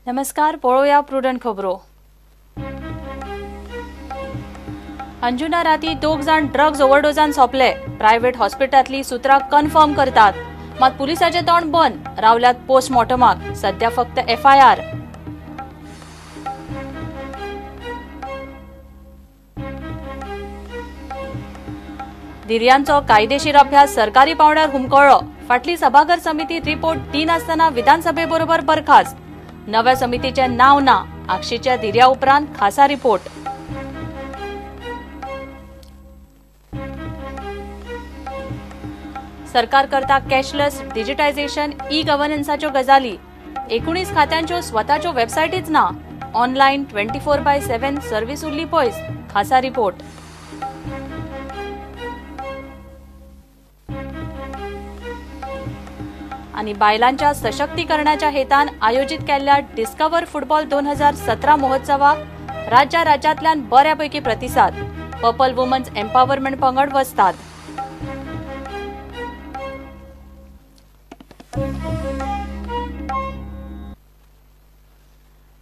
नमस्कार, पळोवया प्रुडंट खबरो। अंजुना राती दोग जाण ड्रग्स ओव्हरडोजान सोंपले। प्रायव्हेट हॉस्पिटलांतली सुत्रां कन्फर्म करतात, मात पुलिसाचे तोंड बंद रावल्यात पोस्टमॉर्टमाक। सध्या फक्त FIR। दिर्यांचो कायदेशीर अभ्यास सरकारी पावंड्यार हुमकळ्ळो। फाटली सभाघर समिती रिपोर्ट दिनासतना विधानसभेबरोबर बरखास्त। नव्या समितीचे नाव ना, आक्षीच्या दिर्या उपरांत खासा रिपोर्ट। सरकार करता कॅशलेस डिजिटायझेशन, ई-गव्हर्नन्साच्यो गजाली। 19 खात्यांच्यो स्वताच्यो वेबसायटीच ना। ऑनलायन 24/7 सर्व्हिस उरली पयस, खासा रिपोर्ट। आणि बायलांच्या सशक्तीकरणाच्या हेतान आयोजित केल्ल्या डिस्कवर फुटबॉल 2017 महोत्सवाक राज्यांतल्यान बऱ्यापैकी प्रतिसाद। पर्पल वुमन्स एम्पावरमेंट पंगड वस्ताद।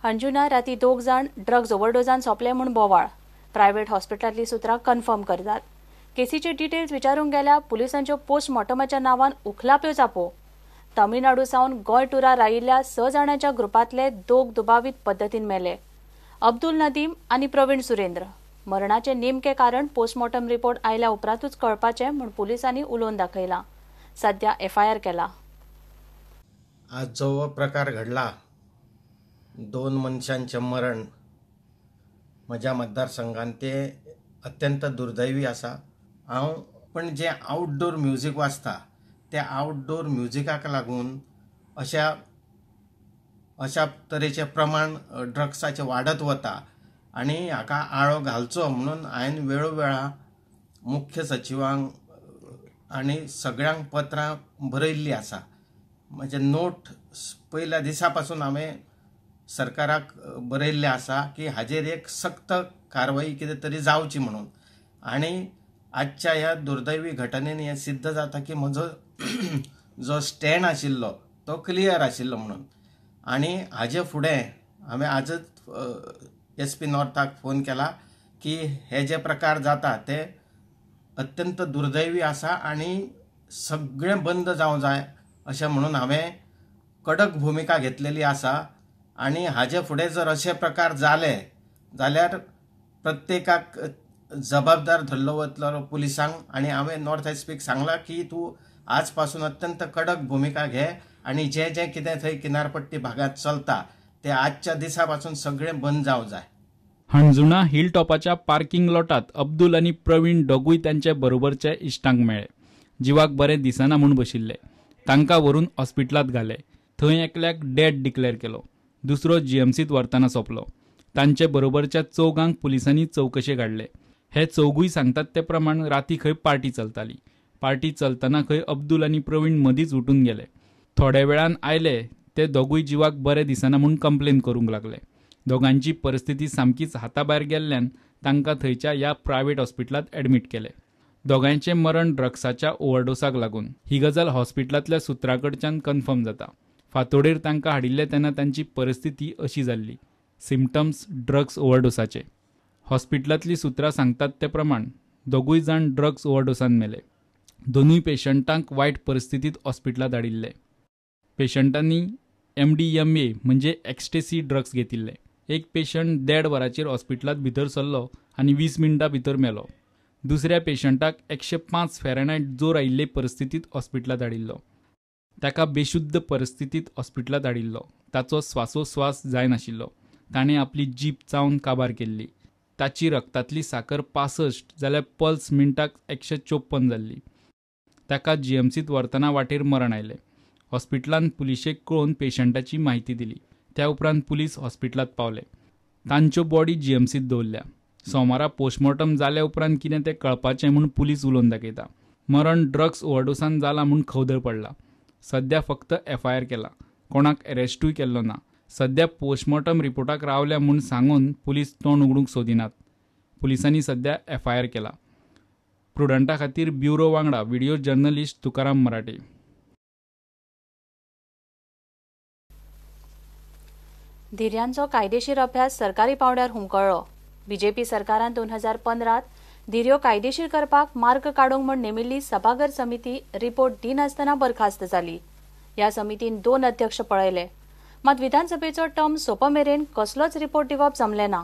अंजुना राती दोग जाण ड्रग्स ओव्हरडोजान सोंपले म्हूण बोवाळ। प्रायव्हेट हॉस्पिटलांतली सुत्रां कन्फर्म करतात। केसीचे डिटेल्स विचारूंक गेल्या पुलिसांच्यो पोस्टमॉर्टमाच्या नांवान उखलाप्यो चापो। तामिळनाडू सावन गोंय टुरार आयिल्ल्या 6 जाणांच्या ग्रुपांतले दोग दुबावीत पद्दतीन मेले। अब्दुल नदीम आनी प्रवीण सुरेंद्र। मरणाचे नेमके कारण पोस्टमॉर्टम रिपोर्ट आयल्या उपरांतूच कळपाचें म्हूण पुलिसांनी उलोवन दाखयलां। सध्या FIR केला। आज जो प्रकार घडला, 2 मनशांचे मरण म्हज्या मतदारसंघात, ते अत्यंत दुर्दैवी आसा। पण जे आउटडोर म्युझिक वाजता, त्या आउटडोर म्युझिकाक लागून अशा तरेचे प्रमाण ड्रग्साचे वाडत वता आनी हाका आळो घालचो म्हणून हांवें वेळोवेळा मुख्य सचिवांक आनी सगळ्यांक पत्रां बरयल्लीं आसा। म्हणजे नोट पयल्या दिसा पासून हांवें सरकाराक बरयल्लें आसा की हाजेर एक सक्त कारवाई कितें तरी जावची म्हणून। आनी आजच्या ह्या दुर्दैवी घटनेन हें सिद्ध जाता की म्हजो जो स्टँड आशिल्लो तो क्लियर आशिल्लो म्हणून। आनी हाजे फुडें हांवें आजच SP नॉर्थाक फोन केला की हे जे प्रकार जाता ते अत्यंत दुर्दैवी आसा आनी सगळें बंद जावं जाय अशें म्हणून हांवें कडक भुमिका घेतलेली आसा। आनी हाजे फुडें जर अशे प्रकार जाले जाल्यार प्रत्येकाक जबाबदार धरलो वतलो पुलिसांक। आनी हांवें नॉर्थ SPक सांगलां की तूं आज पासून अत्यंत कडक भुमिका घे आनी जे जे कितें थंय किनारपट्टी भागात चलता ते आजच्या दिसा पासून सगळें बंद जावं जाय। हणजुणा हिल टॉपाच्या पार्किंग लॉटात अब्दुल आनी प्रवीण दोगूय तांचे बरोबरचे इश्टांक मेळ्ळे। जिवाक बरें दिसना म्हूण बशिल्ले। तांकां व्हरून हॉस्पिटलांत घाले। थंय एकल्याक डेड डिक्लेअर केलो, दुसरो GMCत व्हरतना सोंपलो। तांचे बरोबरच्या चौगांक पुलिसांनी चौकशे काडले। हे चौगूय सांगतात ते प्रमाण राती खंय पार्टी चलताली। पार्टी चलतना खंय अब्दुल आनी प्रवीण मदींच उठून गेले। थोड्या वेळान आयले ते दोगूय जिवाक बरें दिसना म्हूण कंप्लेन करूंक लागले। दोगांची परिस्थिती सामकीच हाताभायर गेल्ल्यान तांकां थंयच्या ह्या प्रायव्हेट हॉस्पिटलांत ॲडमिट केले। दोगांचें मरण ड्रग्साच्या ओव्हरडोसाक लागून। ही गजाल हॉस्पिटलांतल्या सुत्रां कडच्यान कन्फर्म जाता। फांतोडेर तांकां हाडिल्ले तेन्ना तांची परिस्थिती अशी जाल्ली, सिम्पटम्स ड्रग्स ओव्हरडोसाचे। हॉस्पिटलांतली सुत्रां सांगतात ते प्रमाण दोगूय जाण ड्रग्स ओव्हरडोसान मेले। दोनूय पेशंटांक वायट परिस्थितीत हॉस्पिटलांत हाडिल्ले। पेशंटांनी MDMA म्हणजे एक्स्टेसी ड्रग्स घेतिल्ले। एक पेशंट 1.5 वरांचेर हॉस्पिटलांत भितर सरलो आनी 20 मिनटां भितर मेलो। दुसऱ्या पेशंटाक 105 फॅरेनहाइट जोर आयिल्ले परिस्थितीत हॉस्पिटलांत हाडिल्लो। ताका बेशुद्ध परिस्थितीत हॉस्पिटलांत हाडिल्लो। ताचो स्वासोस्वास जायनाशिल्लो। ताणें आपली जीब चावन काबार केल्ली। ताची रक्तांतली साकर 65 जाल्यार पल्स मिनटाक 154 जाल्ली। ताका GMCत व्हरतना वाटेर मरण आयलें। हॉस्पिटलांत पुलिशेक कळोवन पेशंटाची म्हायती दिली। त्या उपरांत पुलीस हॉस्पिटलांत पावले। तांच्यो बॉडी GMCत दवरल्या। सोमारा पोस्टमॉर्टम जाल्या उपरांत कितें तें कळपाचें म्हूण पुलीस उलोवन दाखयता। मरण ड्रग्स ओव्हरडोसान जालां म्हूण खवदळ पडला। सध्या फक्त FIR केला। कोणाक अरेस्टूय केल्लो ना। सध्या पोस्टमॉर्टम रिपोर्टाक रावल्या म्हूण सांगून पुलीस तोंड उगडूंक सोदिनात। पुलिसांनी सध्या FIR केला। प्रुडंटा खातीर ब्युरो वांगडा व्हिडिओ जर्नलिस्ट तुकाराम मराठे। धिऱ्यांचो कायदेशीर अभ्यास सरकारी पावंड्यार हुमकळ्ळो. बीजेपी सरकारान 2015 धिऱ्यो कायदेशीर करपाक मार्ग काडूंक म्हूण नेमिल्ली सभागर समिती रिपोर्ट दिनासतना बरखास्त जाली. ह्या समितीन 2 अध्यक्ष पळयले. मात विधानसभेचो टर्म सोंपमेरेन कसलोच रिपोर्ट दिवप जमलें ना.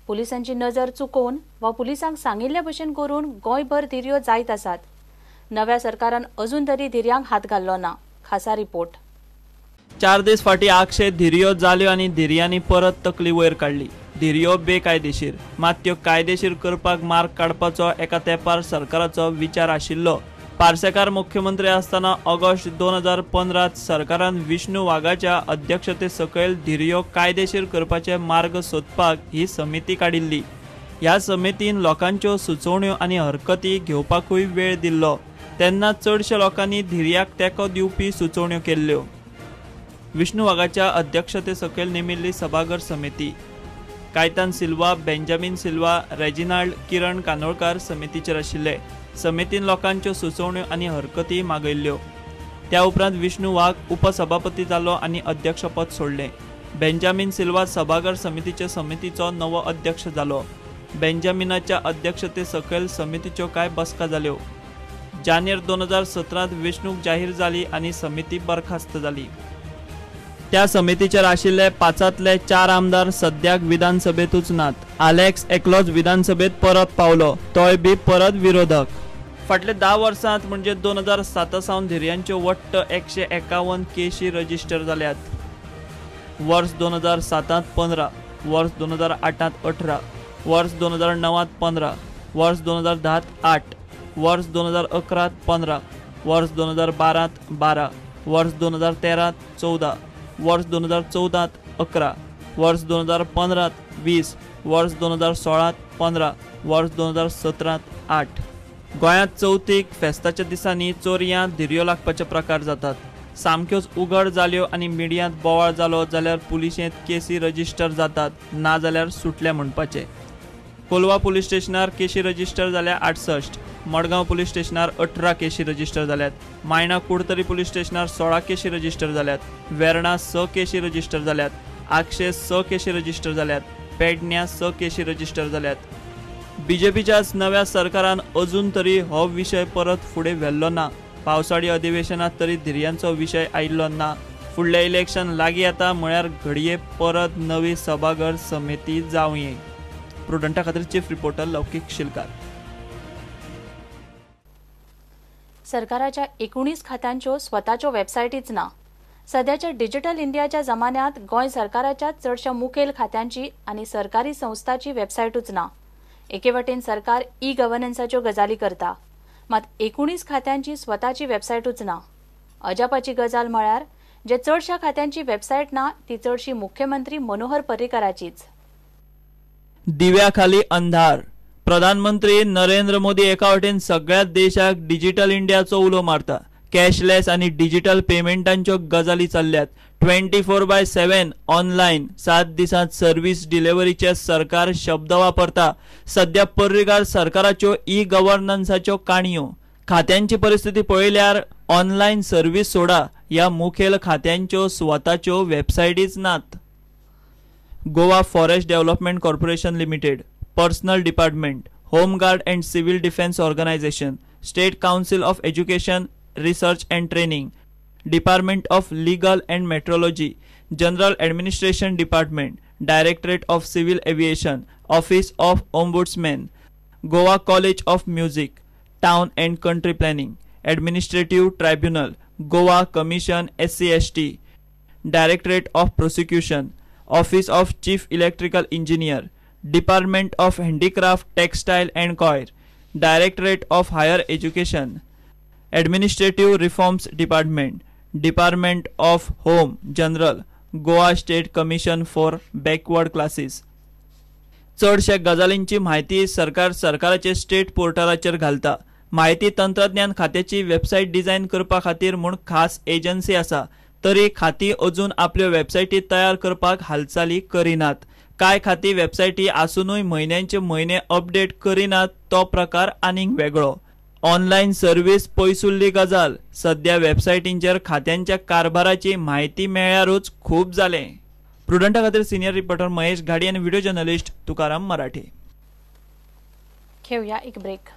पुलिसांची नजर चुकोवन वा पुलिसांक सांगिल्ले भशेन करून गोंयभर धिऱ्यो जायत आसात. नव्या सरकारान अजून तरी धिऱ्यांक हात घाल्लो ना. खासा रिपोर्ट. 4 दीस फाटीं 800 धिऱ्यो जाल्यो आनी धिरयांनी परत तकली वयर काडली. धिऱ्यो बेकायदेशीर, मात त्यो कायदेशीर करपाक मार्ग काडपाचो एका तेंपार सरकाराचो विचार आशिल्लो. पार्सेकार मुख्यमंत्री आसतना ऑगस्ट 2015 सरकारान विष्णू वाघाच्या अध्यक्षते सकयल धिऱ्यो कायदेशीर करपाचे मार्ग सोदपाक ही समिती काडिल्ली. ह्या समितीन लोकांच्यो सुचोवण्यो आनी हरकती घेवपाकूय वेळ दिल्लो. तेन्ना चडशा लोकांनी धिऱ्याक तेंको दिवपी सुचोवण्यो केल्ल्यो. विष्णू वाघाच्या अध्यक्षते सकयल नेमिल्ली सभागर समिती. कायतान सिल्वा, बेंजामिन सिल्वा, रेजिनाल्ड, किरण कानोळकार समितीचेर आशिल्ले. समितीन लोकांच्यो सुचोवण्यो आनी हरकती मागयल्ल्यो. त्या उपरांत विष्णू वाघ उपसभापती जालो आनी अध्यक्षपद सोडलें. बेंजामिन सिल्वा सभागर समितीचो नवो अध्यक्ष जालो. बेंजामिनाच्या अध्यक्षते सकयल समितीच्यो कांय बसका जाल्यो. जानेर 2017 वेंचणूक जाहीर जाली आनी समिती बरखास्त जाली. त्या समितीचेर आशिल्ले 5तले 4 आमदार सद्याक विधानसभेतूच नात. आलेक्स एकलोच विधानसभेत परत पावलो, तोय बी परत विरोधक. फाटले 10 वर्सांत म्हणजे 2007 सावन धिऱ्यांच्यो वट्ट 151 केशी रजिस्टर जाल्यात. वर्स 2007 15, वर्स 2008 18, वर्स 2009 15, वर्स 2010 8, वर्स 2011 15, वर्स 2012 12, वर्स 2013 14, वर्स 2014 11, वर्स 2015 20, वर्स 2016 15, वर्स 2017 8. गोंयांत चवथीक फेस्ताच्या दिसांनी चोरयांत धिऱ्यो लागपाचे प्रकार जातात. सामक्योच उघड जाल्यो आनी मिडियांत बोवाळ जालो जाल्यार पुलिशेंत केसी रजिस्टर जातात, ना जाल्यार सुटल्या म्हणपाचे. कोलवा पुलीस स्टेशनार केशी रजिस्टर जाल्या 68, मडगांव पुलीस स्टेशनार 18 केशी रजिस्टर जाल्यात. मायणा कुडतरी पुलीस स्टेशनार 16 केशी रजिस्टर जाल्यात. वेर्णा 6 केशी रजिस्टर जाल्यात. आक्षे 6 केशी रजिस्टर जाल्यात. पेडण्यां 6 केशी रजिस्टर जाल्यात. बीजेपीच्याच नव्या सरकारान अजून तरी हो विशय परत फुडें व्हेल्लो ना. पावसाळी अधिवेशनात तरी धिऱ्यांचो विशय आयिल्लो ना. फुडलें इलेक्शन लागीं येता म्हळ्यार घडये परत नवी सभागर समिती जावं ये. प्रुडंटा खातीर चीफ रिपोर्टर लौकीक शिलकार. सरकाराच्या 19 खात्यांच्यो स्वताच्यो वेबसायटीच ना. सध्याच्या डिजिटल इंडियाच्या जमान्यांत गोंय सरकाराच्या चडशा मुखेल खात्यांची आनी सरकारी संस्थांची वेबसायटूच ना. एके वटेन सरकार ई-गव्हर्नन्साच्यो गजाली करता, मात 19 खात्यांची स्वताची वेबसायटूच ना. अजापाची गजाल म्हळ्यार जे चडशा खात्यांची वेबसायट ना ती चडशी मुख्यमंत्री मनोहर पर्रीकाराचीच. दिव्या खाली अंधार. प्रधानमंत्री नरेंद्र मोदी एका वटेन सगळ्याच देशाक डिजिटल इंडियाचो उलो मारता. कॅशलेस आनी डिजिटल पेमेंटांच्यो गजाली चल्ल्यात. 24/7 ऑनलायन 7 दिसांत सर्व्हिस डिलिव्हरीचे सरकार शब्द वापरता. सध्या पर्रीकार सरकाराच्यो ई-गव्हर्नन्साच्यो काणयो. खात्यांची परिस्थिती पळयल्यार ऑनलायन सर्व्हिस सोडा, ह्या मुखेल खात्यांच्यो स्वताच्यो वेबसायटीच नात. Goa forest development corporation limited, personnel department, home guard and civil defence organisation, state council of education, research and training, department of legal and metrology, general administration department, directorate of civil aviation, office of ombudsman, Goa college of music, town and country planning, administrative tribunal, Goa commission SC/ST, directorate of prosecution, office of chief electrical engineer, department of handicraft textile and coir, directorate of higher education, administrative reforms department, department of home general, Goa state commission for backward classes. चडशा गजालींची म्हायती सरकार सरकाराचे state पोर्टलाचेर घालता. माहिती तंत्रज्ञान खात्याची वेबसायट डिझायन करपा खातीर म्हूण खास एजन्सी आसा, तरी खाती अजून आपल्यो वेबसायटी तयार करपाक हालचाली करिनात. कांय खाती वेबसायटी आसूनय म्हयन्याचे म्हयने अपडेट करिनात, तो प्रकार आनीक वेगळो. ऑनलायन सर्व्हिस पयसुल्ली गजाल. सध्या वेबसायटींचेर खात्यांच्या कारभाराची म्हायती मेळ्ळ्यारूच खूब जालें. प्रुडंटा खातीर सिनियर रिपोर्टर महेश घाडी आनी व्हिडिओ जर्नलिस्ट तुकाराम मराठी. घेऊया एक ब्रेक.